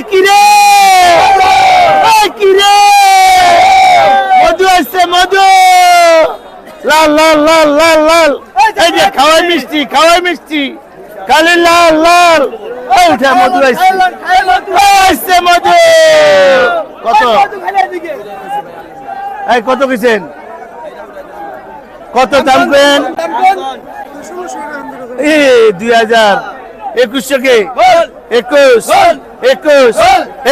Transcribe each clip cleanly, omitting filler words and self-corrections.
কিরে কিরে মধু আসছে মধু লাল লাল লাল লাল লাল এই যে খাওয়াই মিষ্টি কালি লাল লাল ওইটা মধু আসছে মধু কত এই কত কিছেন কত দাম পেন 2021 কে 21 22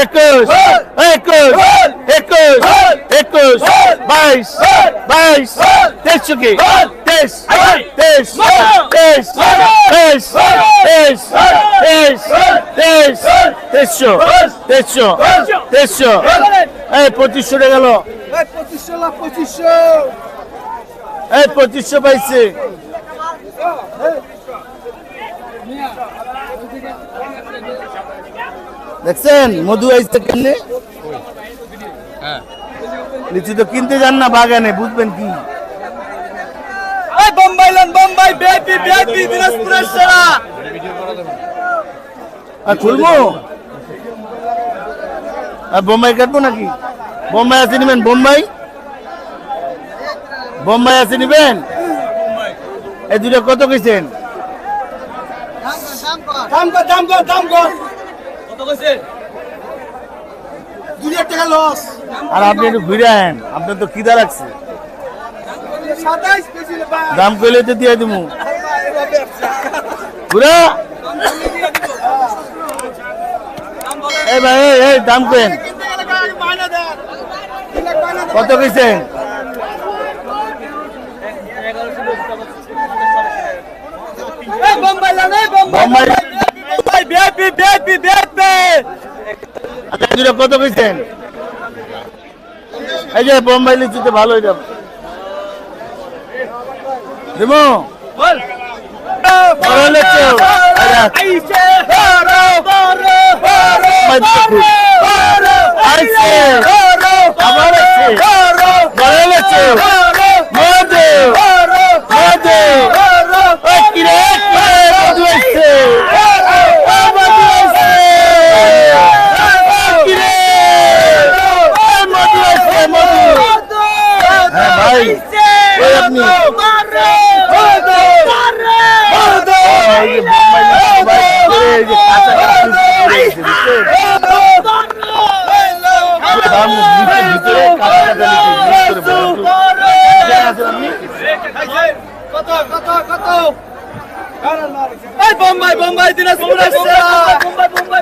23 2500 গেল 2500 পাইছে দেখছেন মধু আইছে কেমনে লিচু তো কিনতে যান না বাগানে বুঝবেন কি বোম্বাই বিআইপি দিনাজপুরের সেরা খুলবো বোম্বাই কাটবো নাকি বোম্বাই আছে নিবেন বোম্বাই আছে নিবেন এই দুটো কত কইছেন দাম কর কত কইছে 2000 টাকা লস আর আপনি একটু ঘুরে আন আপনার তো খিদা লাগছে 27 কেজি দাম কইলে তো দিয়ে দিমু ঘুরা এই ভাই এই দাম কেন কত কইছেন কত কইছেন এই যে বোম্বাই লিচুতে ভালোই দাম দেবো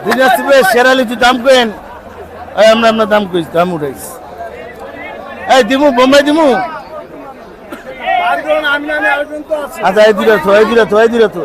দিনাজপুরের সেরা লিচু দাম কেন আমরা আপনার দাম কইছি দাম উঠাইছি এই দিমু বোম্বাই দিমু আচ্ছা এই দিল তো